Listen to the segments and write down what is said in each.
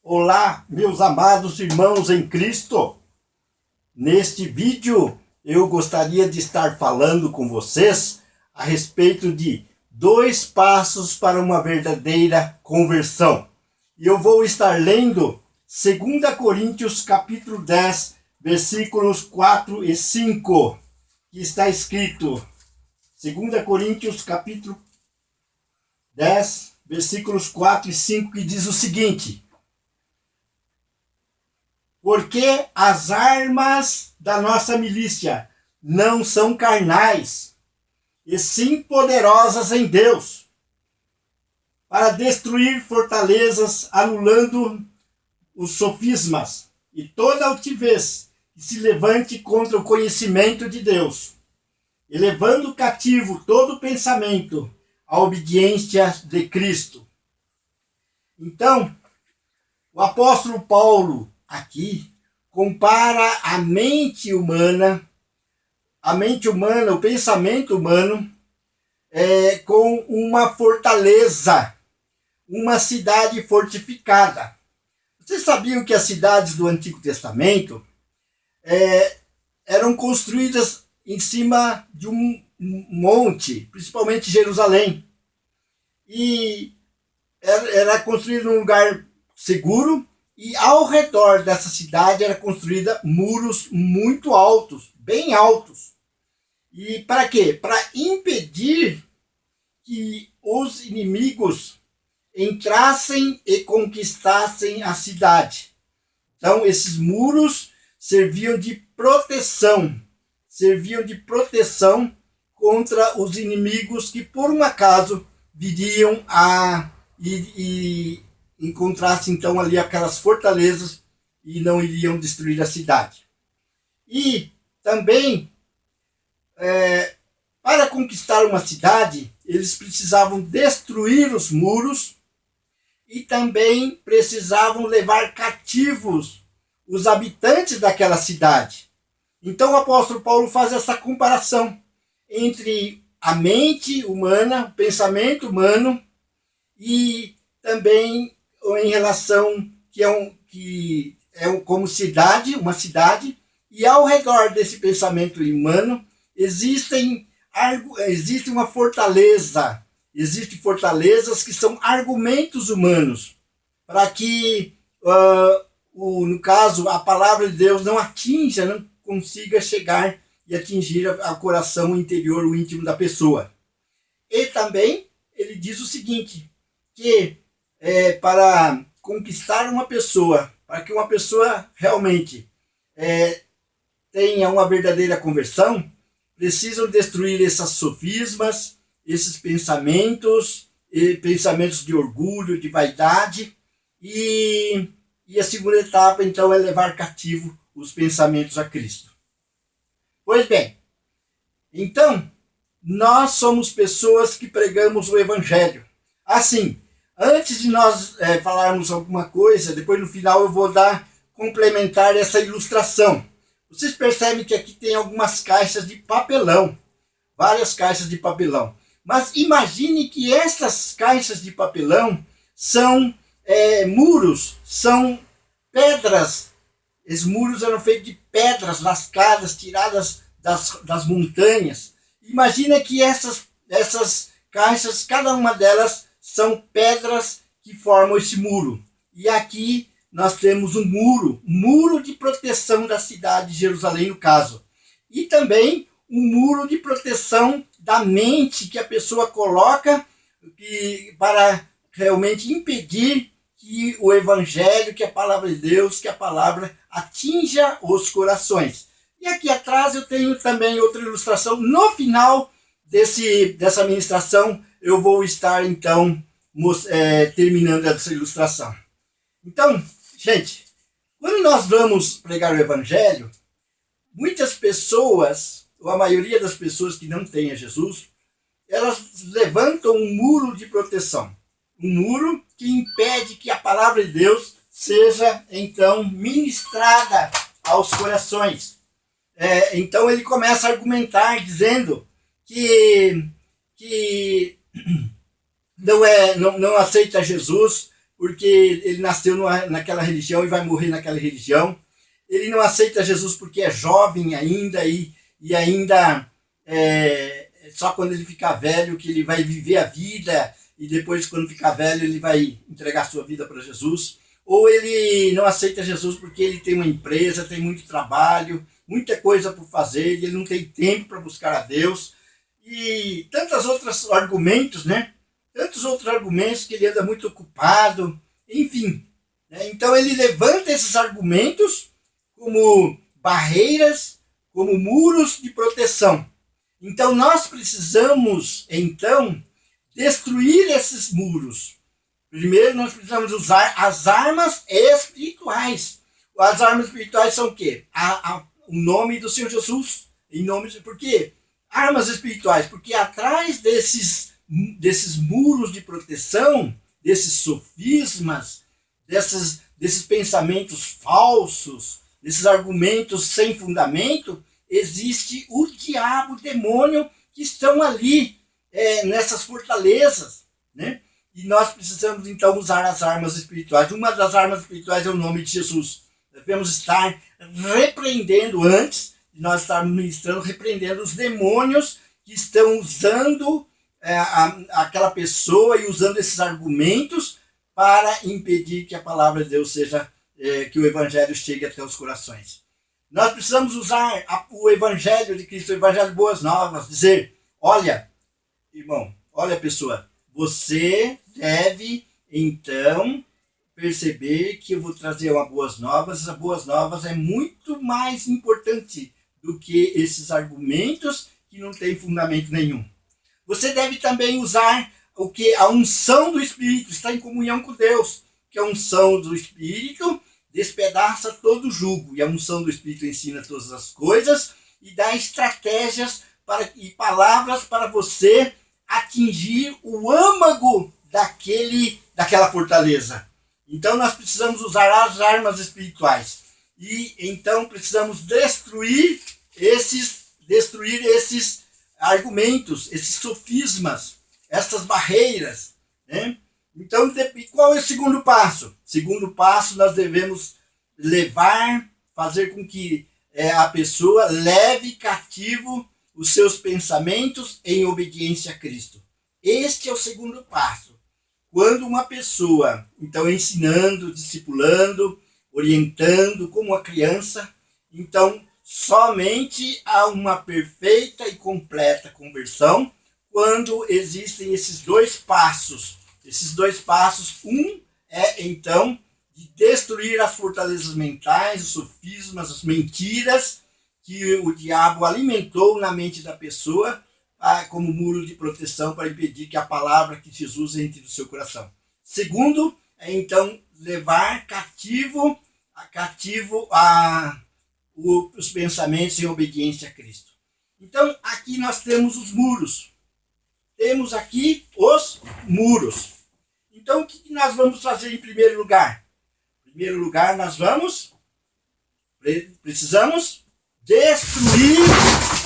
Olá, meus amados irmãos em Cristo. Neste vídeo eu gostaria de estar falando com vocês a respeito de 2 passos para uma verdadeira conversão. E eu vou estar lendo 2 Coríntios capítulo 10, versículos 4 e 5, que está escrito, 2 Coríntios capítulo 10, versículos 4 e 5, que diz o seguinte: porque as armas da nossa milícia não são carnais, e sim poderosas em Deus, para destruir fortalezas, anulando os sofismas e toda altivez que se levante contra o conhecimento de Deus, e levando cativo todo pensamento à obediência de Cristo. Então, o apóstolo Paulo aqui compara a mente humana, o pensamento humano, com uma fortaleza, uma cidade fortificada. Vocês sabiam que as cidades do Antigo Testamento eram construídas em cima de um monte, principalmente Jerusalém, e era construída num lugar seguro. E ao redor dessa cidade era construída muros muito altos, bem altos. E para quê? Para impedir que os inimigos entrassem e conquistassem a cidade. Então esses muros serviam de proteção contra os inimigos que por um acaso viriam e encontrasse então ali aquelas fortalezas e não iriam destruir a cidade. E também, para conquistar uma cidade, eles precisavam destruir os muros e também precisavam levar cativos os habitantes daquela cidade. Então o apóstolo Paulo faz essa comparação entre a mente humana, o pensamento humano, e também em relação que é como uma cidade, e ao redor desse pensamento humano existe uma fortaleza, existem fortalezas que são argumentos humanos, para que, no caso, a palavra de Deus não consiga chegar e atingir o coração interior, o íntimo da pessoa. E também ele diz o seguinte, que para conquistar uma pessoa, para que uma pessoa realmente tenha uma verdadeira conversão, precisam destruir esses sofismas, esses pensamentos de orgulho, de vaidade, e a segunda etapa então é levar cativo os pensamentos a Cristo. Pois bem, então nós somos pessoas que pregamos o Evangelho. Assim, antes de nós falarmos alguma coisa, depois no final eu vou complementar essa ilustração. Vocês percebem que aqui tem algumas caixas de papelão, várias caixas de papelão. Mas imagine que essas caixas de papelão são muros, são pedras. Esses muros eram feitos de pedras lascadas, tiradas das montanhas. Imagina que essas caixas, cada uma delas, são pedras que formam esse muro. E aqui nós temos um muro de proteção da cidade de Jerusalém, no caso. E também um muro de proteção da mente que a pessoa coloca para realmente impedir que o Evangelho, que a palavra de Deus, que a palavra atinja os corações. E aqui atrás eu tenho também outra ilustração. No final dessa ministração, eu vou estar, então, terminando essa ilustração. Então, gente, quando nós vamos pregar o Evangelho, muitas pessoas, ou a maioria das pessoas que não têm a Jesus, elas levantam um muro de proteção. Um muro que impede que a palavra de Deus seja, então, ministrada aos corações. Então ele começa a argumentar dizendo que não aceita Jesus, porque ele nasceu naquela religião e vai morrer naquela religião. Ele não aceita Jesus porque é jovem ainda e ainda só quando ele ficar velho que ele vai viver a vida e depois, quando ficar velho, ele vai entregar sua vida para Jesus. Ou ele não aceita Jesus porque ele tem uma empresa, tem muito trabalho, muita coisa por fazer, e ele não tem tempo para buscar a Deus. E tantos outros argumentos, né? Tantos outros argumentos que ele anda muito ocupado, enfim. Né? Então ele levanta esses argumentos como barreiras, como muros de proteção. Então nós precisamos, então, destruir esses muros. Primeiro nós precisamos usar as armas espirituais. As armas espirituais são o quê? O nome do Senhor Jesus. Por quê? Armas espirituais, porque atrás desses muros de proteção, desses sofismas, desses pensamentos falsos, desses argumentos sem fundamento, existe o diabo, o demônio, que estão ali nessas fortalezas, né? E nós precisamos então usar as armas espirituais. Uma das armas espirituais é o nome de Jesus. Devemos estar repreendendo, antes de nós estarmos ministrando, repreendendo os demônios que estão usando aquela pessoa e usando esses argumentos para impedir que a palavra de Deus seja, que o evangelho chegue até os corações. Nós precisamos usar o evangelho de Cristo, o evangelho de boas novas, dizer, olha, irmão, olha pessoa, você deve então perceber que eu vou trazer uma boas novas. As boas novas é muito mais importante do que esses argumentos que não têm fundamento nenhum. Você deve também usar o que a unção do Espírito, está em comunhão com Deus, que a unção do Espírito despedaça todo o jugo, e a unção do Espírito ensina todas as coisas e dá estratégias e palavras para você atingir o âmago daquela fortaleza. Então nós precisamos usar as armas espirituais. E então precisamos destruir esses argumentos, esses sofismas, essas barreiras. Né? Então, qual é o segundo passo? Segundo passo, nós devemos fazer com que a pessoa leve cativo os seus pensamentos em obediência a Cristo. Este é o segundo passo. Quando uma pessoa, então, ensinando, discipulando, orientando como uma criança, então, somente há uma perfeita e completa conversão quando existem esses dois passos. Esses dois passos, um é, então, de destruir as fortalezas mentais, os sofismas, as mentiras que o diabo alimentou na mente da pessoa como muro de proteção para impedir que a palavra que Jesus entre no seu coração. Segundo, é então levar cativo os pensamentos em obediência a Cristo. Então, aqui nós temos os muros. Temos aqui os muros. Então, o que nós vamos fazer em primeiro lugar? Em primeiro lugar, nós precisamos destruir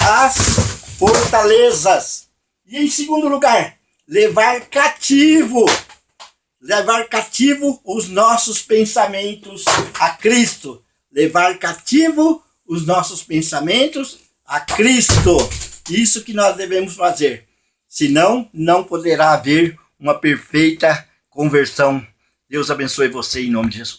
as fortalezas. E em segundo lugar, levar cativo os nossos pensamentos a Cristo. Levar cativo os nossos pensamentos a Cristo. Isso que nós devemos fazer. Senão, não poderá haver uma perfeita conversão. Deus abençoe você em nome de Jesus.